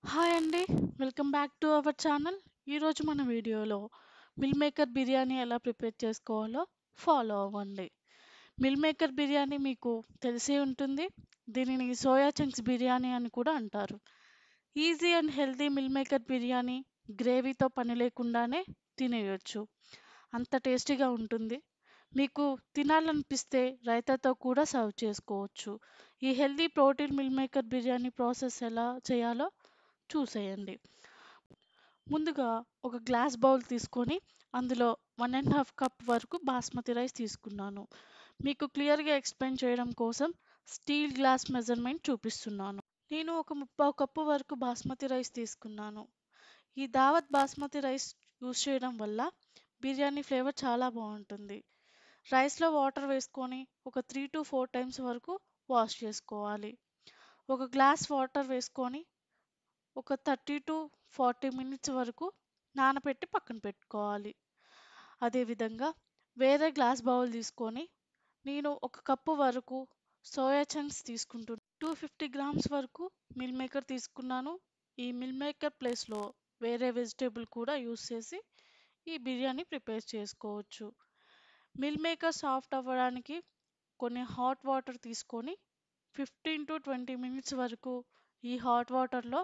Hi అండి. Welcome back to our channel. ఈరోజు మన వీడియోలో మిల్ మేకర్ బిర్యానీ ఎలా ప్రిపేర్ చేసుకోవాలో ఫాలో అవ్వండి. మిల్ మేకర్ బిర్యానీ మీకు తెలిసే ఉంటుంది. దీనిని సోయా చంక్స్ బిర్యానీ అని కూడా అంటారు. Easy and healthy meal maker biryani గ్రేవీతో పని లేకుండానే తినేయొచ్చు. అంత టేస్టీగా ఉంటుంది. మీకు తినాలనిపిస్తే రైతాతో కూడా సర్వ్ చేసుకోవచ్చు. ఈ healthy protein mill maker biryani process ఎలా చేయాలో చూసేయండి. ముందుగా ఒక గ్లాస్ బౌల్ తీసుకొని అందులో 1½ కప్ వరకు బాస్మతి రైస్ తీసుకున్నాను. మీకు క్లియర్‌గా ఎక్స్‌ప్లెయిన్ చేయడం కోసం స్టీల్ గ్లాస్ మెజర్‌మెంట్ చూపిస్తున్నాను. నేను ఒక 3/4 కప్పు వరకు బాస్మతి రైస్ తీసుకున్నాను. ఈ దావత్ బాస్మతి రైస్ యూజ్ చేయడం వల్ల బిర్యానీ ఫ్లేవర్ చాలా బావుంటుంది. రైస్‌లో వాటర్ వేసుకొని ఒక 3-4 టైమ్స్ వరకు వాష్ చేసుకోవాలి. ఒక గ్లాస్ వాటర్ వేసుకొని ఒక 30-40 మినిట్స్ వరకు నానబెట్టి పక్కన పెట్టుకోవాలి. అదేవిధంగా వేరే గ్లాస్ బౌల్ తీసుకొని నేను ఒక కప్పు వరకు సోయా చంక్స్ తీసుకుంటున్నాను. 250 గ్రామ్స్ వరకు మిల్ మేకర్ తీసుకున్నాను. ఈ మిల్ మేకర్ ప్లేస్లో వేరే వెజిటేబుల్ కూడా యూస్ చేసి ఈ బిర్యానీ ప్రిపేర్ చేసుకోవచ్చు. మిల్ మేకర్ సాఫ్ట్ అవ్వడానికి కొన్ని హాట్ వాటర్ తీసుకొని 15-20 మినిట్స్ వరకు ఈ హాట్ వాటర్‌లో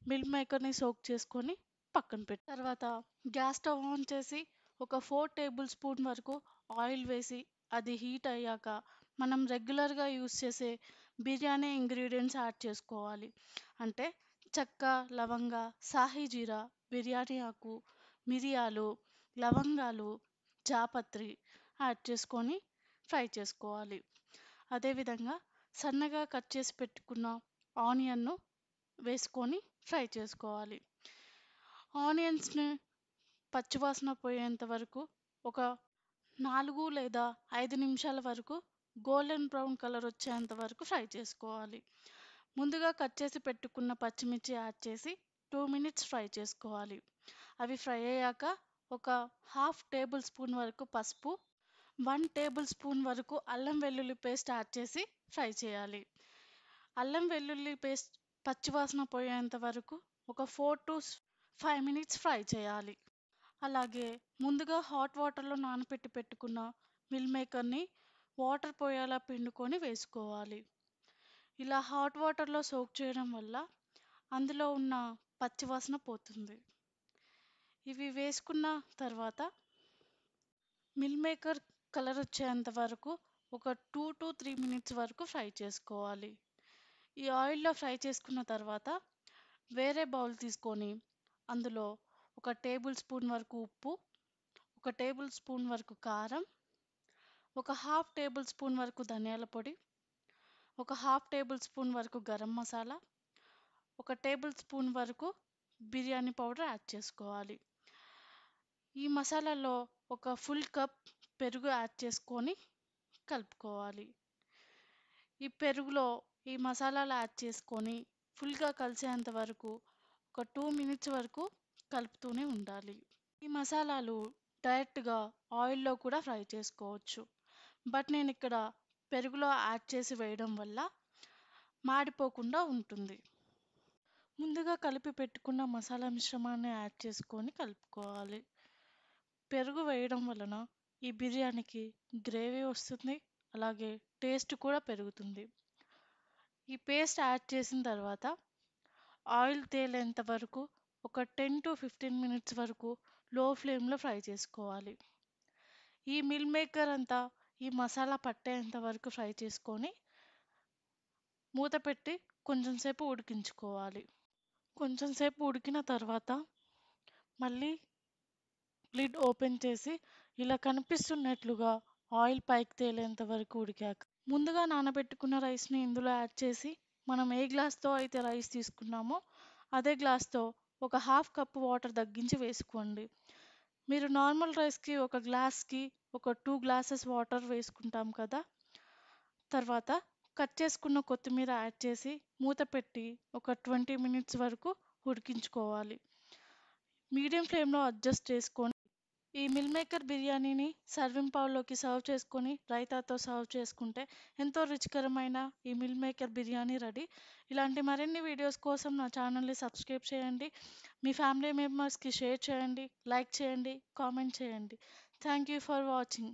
మిల్ మేకర్‌ని సోక్ చేసుకొని పక్కన పెట్టి తర్వాత గ్యాస్ స్టవ్ ఆన్ చేసి ఒక 4 టేబుల్ స్పూన్ వరకు ఆయిల్ వేసి అది హీట్ అయ్యాక మనం రెగ్యులర్‌గా యూజ్ చేసే బిర్యానీ ఇంగ్రీడియంట్స్ యాడ్ చేసుకోవాలి. అంటే చెక్క, లవంగ, సాహీ జీరా, బిర్యానీ ఆకు, మిరియాలు, లవంగాలు, జాపత్రి యాడ్ చేసుకొని ఫ్రై చేసుకోవాలి. అదేవిధంగా సన్నగా కట్ చేసి పెట్టుకున్న ఆనియన్‌ను వేసుకొని ఫ్రై చేసుకోవాలి. ఆనియన్స్‌ని పచ్చివాసన పోయేంత వరకు ఒక 4 లేదా 5 నిమిషాల వరకు గోల్డెన్ బ్రౌన్ కలర్ వచ్చేంత వరకు ఫ్రై చేసుకోవాలి. ముందుగా కట్ చేసి పెట్టుకున్న పచ్చిమిర్చి యాడ్ చేసి 2 మినిట్స్ ఫ్రై చేసుకోవాలి. అవి ఫ్రై అయ్యాక ఒక హాఫ్ టేబుల్ స్పూన్ వరకు పసుపు, 1 టేబుల్ స్పూన్ వరకు అల్లం వెల్లుల్లి పేస్ట్ యాడ్ చేసి ఫ్రై చేయాలి. అల్లం వెల్లుల్లి పేస్ట్ పచ్చివాసన పోయేంత వరకు ఒక 4-5 మినిట్స్ ఫ్రై చేయాలి. అలాగే ముందుగా హాట్ వాటర్‌లో నానబెట్టి పెట్టుకున్న మిల్ మేకర్‌ని వాటర్ పోయేలా పిండుకొని వేసుకోవాలి. ఇలా హాట్ వాటర్‌లో సోక్ చేయడం వల్ల అందులో ఉన్న పచ్చివాసన పోతుంది. ఇవి వేసుకున్న తర్వాత మిల్ మేకర్ కలర్ వచ్చేంత వరకు ఒక 2-3 మినిట్స్ వరకు ఫ్రై చేసుకోవాలి. ఈ ఆయిల్‌లో ఫ్రై చేసుకున్న తర్వాత వేరే బౌల్ తీసుకొని అందులో ఒక టేబుల్ స్పూన్ వరకు ఉప్పు, ఒక టేబుల్ స్పూన్ వరకు కారం, ఒక హాఫ్ టేబుల్ స్పూన్ వరకు ధనియాల పొడి, ఒక హాఫ్ టేబుల్ స్పూన్ వరకు గరం మసాలా, ఒక టేబుల్ స్పూన్ వరకు బిర్యానీ పౌడర్ యాడ్ చేసుకోవాలి. ఈ మసాలాలో ఒక ఫుల్ కప్ పెరుగు యాడ్ చేసుకొని కలుపుకోవాలి. ఈ పెరుగులో ఈ మసాలాలు యాడ్ చేసుకొని ఫుల్‌గా కలిసేంత వరకు ఒక 2 మినిట్స్ వరకు కలుపుతూనే ఉండాలి. ఈ మసాలాలు డైరెక్ట్‌గా ఆయిల్‌లో కూడా ఫ్రై చేసుకోవచ్చు. బట్ నేనిక్కడ పెరుగులో యాడ్ చేసి వేయడం వల్ల మాడిపోకుండా ఉంటుంది. ముందుగా కలిపి పెట్టుకున్న మసాలా మిశ్రమాన్ని యాడ్ చేసుకొని కలుపుకోవాలి. పెరుగు వేయడం వలన ఈ బిర్యానీకి గ్రేవీ వస్తుంది. అలాగే టేస్ట్ కూడా పెరుగుతుంది. ఈ పేస్ట్ యాడ్ చేసిన తర్వాత ఆయిల్ తేలేంత వరకు ఒక 10-15 మినిట్స్ వరకు లో ఫ్లేమ్‌లో ఫ్రై చేసుకోవాలి. ఈ మిల్ మేకర్ అంతా ఈ మసాలా పట్టేంత వరకు ఫ్రై చేసుకొని మూత పెట్టి కొంచెం సేపు ఉడికించుకోవాలి. కొంచెం సేపు ఉడికిన తర్వాత మళ్ళీ లిడ్ ఓపెన్ చేసి ఇలా కనిపిస్తున్నట్లుగా ఆయిల్ పైకి తేలేంత వరకు ఉడికాక ముందుగా నానబెట్టుకున్న రైస్‌ని ఇందులో యాడ్ చేసి మనం ఏ గ్లాస్‌తో అయితే రైస్ తీసుకున్నామో అదే గ్లాస్‌తో ఒక హాఫ్ కప్ వాటర్ తగ్గించి వేసుకోండి. మీరు నార్మల్ రైస్‌కి ఒక గ్లాస్‌కి ఒక 2 గ్లాసెస్ వాటర్ వేసుకుంటాం కదా! తర్వాత కట్ చేసుకున్న కొత్తిమీర యాడ్ చేసి మూత పెట్టి ఒక 20 మినిట్స్ వరకు ఉడికించుకోవాలి. మీడియం ఫ్లేమ్‌లో అడ్జస్ట్ చేసుకొని ఈ మిల్ మేకర్ బిర్యానీని సర్వింగ్ బౌల్లోకి సర్వ్ చేసుకొని రైతాతో సర్వ్ చేసుకుంటే ఎంతో రుచికరమైన ఈ మిల్ మేకర్ బిర్యానీ రెడీ. ఇలాంటి మరిన్ని వీడియోస్ కోసం నా ఛానల్ని సబ్స్క్రైబ్ చేయండి. మీ ఫ్యామిలీ మెంబర్స్కి షేర్ చేయండి, లైక్ చేయండి, కామెంట్ చేయండి. Thank you for watching.